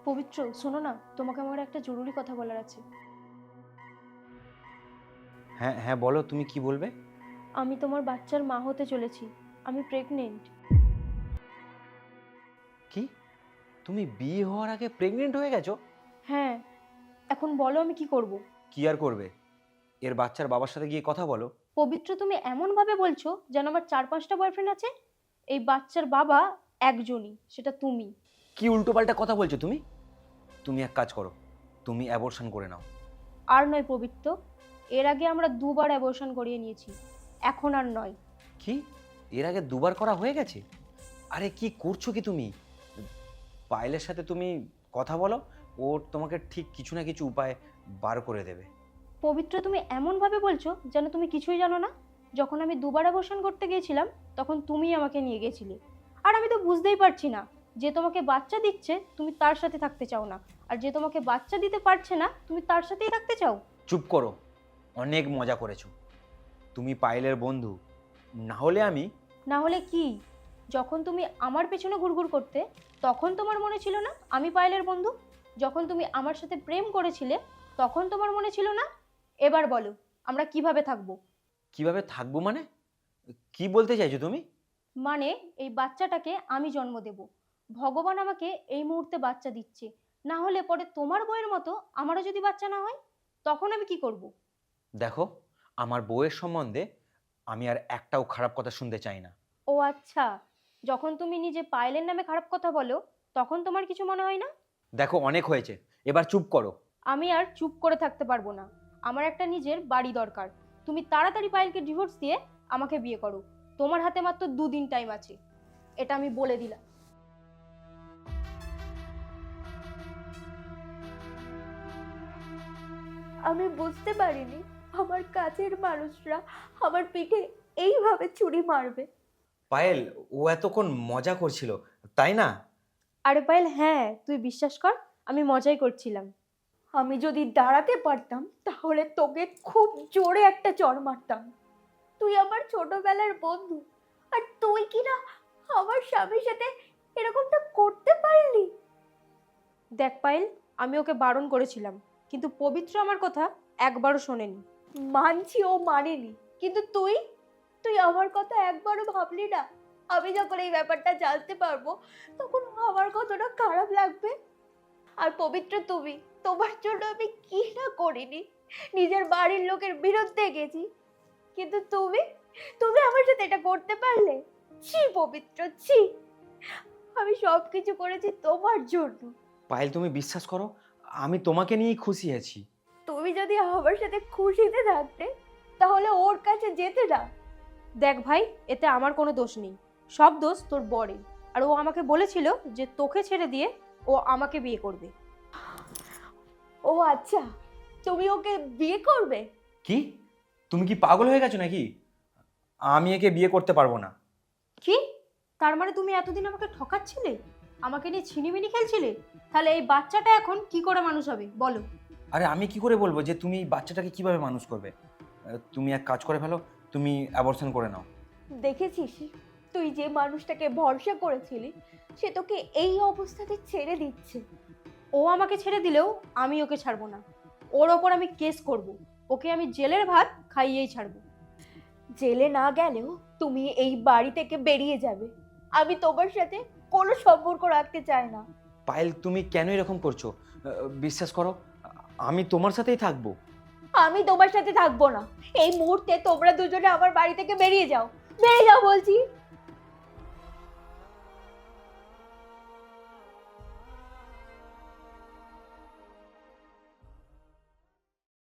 পবিত্র, শোনো না, তোমাকে আমার একটা জরুরি কথা বলার আছে। হ্যাঁ হ্যাঁ, বলো তুমি কি বলবে। আমি তোমার বাচ্চার মা হতে চলেছি। আমি প্রেগনেন্ট। কি, তুমি বিয়ে হওয়ার আগে প্রেগনেন্ট হয়ে গেছো? হ্যাঁ, এখন বলো আমি কি করব। কি আর করবে, এর বাচ্চার বাবার সাথে গিয়ে কথা বলো। পবিত্র, তুমি এমন ভাবে বলছো যেন আমার 4-5টা বয়ফ্রেন্ড আছে। এই বাচ্চার বাবা একজনই, সেটা তুমি। কি উল্টোপাল্টা কথা বলছো তুমি? তুমি এক কাজ করো, তুমি অ্যাবর্শন করে নাও। আর নয় পবিত্র, এর আগে আমরা 2বার অ্যাবর্শন করিয়ে নিয়েছি, এখন আর নয়। কি, এর আগে দুবার করা হয়ে গেছে? আরে কি করছো কি তুমি? পায়েলের সাথে তুমি কথা বলো, ও তোমাকে ঠিক কিছু না কিছু উপায় বার করে দেবে। পবিত্র, তুমি এমন ভাবে বলছো যেন তুমি কিছুই জানো না। যখন আমি 2বার অ্যাবর্শন করতে গিয়েছিলাম তখন তুমি আমাকে নিয়ে গেছিলে। আর আমি তো বুঝতেই পারছি না, যে তোমাকে বাচ্চা দিচ্ছে তুমি তার সাথে থাকতে চাও না, আর যে তোমাকে বাচ্চা দিতে পারছে না তুমি তার সাথেই থাকতে চাও। চুপ করো, অনেক মজা করেছো। তুমি পায়েলের বন্ধু, না হলে আমি। না হলে কি? যখন তুমি আমার পেছনে ঘুরঘুর করতে তখন তোমার মনে ছিল না আমি পায়েলের বন্ধু? যখন তুমি আমার সাথে প্রেম করেছিলে তখন তোমার মনে ছিল না? এবার বলো, আমরা কিভাবে থাকবো? কিভাবে থাকবো মানে? কি বলতে চাইছো তুমি? মানে, এই বাচ্চাটাকে আমি জন্ম দেব। ভগবান আমাকে এই মুহূর্তে বাচ্চা দিচ্ছে, না হলে পরে তোমার বউয়ের মতো আমারও যদি বাচ্চা না হয় তখন আমি কি করব? দেখো, আমার বউয়ের সম্বন্ধে আমি আর একটাও খারাপ কথা শুনতে চাই না। ও আচ্ছা, যখন তুমি নিজে পায়েলের নামে খারাপ কথা বলো তখন তোমার কিছু মনে হয় না? দেখো, অনেক হয়েছে, এবার চুপ করো। আমি আর চুপ করে থাকতে পারবো না। আমার একটা নিজের বাড়ি দরকার। তুমি তাড়াতাড়ি পায়েলকে ডিভোর্স দিয়ে আমাকে বিয়ে করো। তোমার হাতে মাত্র 2 দিন টাইম আছে, এটা আমি বলে দিলাম। আমি বুঝতে পারিনি আমার কাছের মানুষরা আমার পিঠে এইভাবে ছুরি মারবে। পায়েল, ও এতক্ষণ মজা করছিল, তাই না? আরে পায়েল, হ্যাঁ তুই বিশ্বাস কর, আমি মজাই করছিলাম। আমি যদি দাঁড়াতে পারতাম তাহলে তোকে খুব জোরে একটা চড় মারতাম। তুই আমার ছোটবেলার বন্ধু, আর তুই কি না আমার স্বামীর সাথে এরকমটা করতে পারলি? দেখ পায়েল, আমি ওকে বারণ করেছিলাম, কিন্তু পবিত্র আমার কথা একবারও শোনেনি। মানছি ও মানেনি, কিন্তু তুই তুই আমার কথা একবারও ভাবলি না? আমি যখন এই ব্যাপারটা জানতে পারবো তখন আমার কতটা খারাপ লাগবে। আর পবিত্র, তুমি, তোমার জন্য আমি কি না করিনি, নিজের বাড়ির লোকের বিরুদ্ধে গেছি, কিন্তু তুমি তুমি আমার সাথে এটা করতে পারলে? ছি পবিত্র, ছি। আমি সবকিছু করেছি তোমার জন্য। পায়েল, তুমি বিশ্বাস করো, আমি তোমাকে নিয়েই খুশি আছি। তুমি যদি আমার সাথে খুশিতে থাকতে তাহলে ওর কাছে যেতে না। দেখ ভাই, এতে আমার কোনো দোষ নেই, সব দোষ তোর বরের। আর ও আমাকে বলেছিল যে তোকে ছেড়ে দিয়ে ও আমাকে বিয়ে করবে। ও আচ্ছা, তুমি ওকে বিয়ে করবে? কি, তুমি কি পাগল হয়ে গেছো নাকি? আমি একে বিয়ে করতে পারবো না। কি? তার মানে তুমি এতদিন আমাকে ঠকাচ্ছিলে, আমাকে নিয়ে ছিনিমিনি খেলছিলে? তাহলে এই বাচ্চাটা এখন কি করে মানুষ হবে বলো? আরে আমি কি করে বলবো যে তুমি এই বাচ্চাটাকে কিভাবে মানুষ করবে? তুমি এক কাজ করে ফেলো, তুমি অ্যাবর্শন করে নাও। দেখেছিস, তুই যে মানুষটাকে ভরসা করেছিলি সে তোকে এই অবস্থাতে ছেড়ে দিচ্ছে। ও আমাকে ছেড়ে দিলেও আমি ওকে ছাড়বো না। ওর ওপর আমি কেস করব, ওকে আমি জেলের ভাত খাইয়েই ছাড়বো। জেলে না গেলেও তুমি এই বাড়ি থেকে বেরিয়ে যাবে। আমি তোমার সাথে কোনো সম্পর্ক রাখতে চাই না। পায়েল, তুমি কেন এরকম করছো? বিশ্বাস করো, আমি তোমার সাথেই থাকবো। আমি তোমার সাথে থাকবো না। এই মুহূর্তে তোমরা দুজনে আমার বাড়ি থেকে বেরিয়ে যাও, বেরিয়ে যাও বলছি।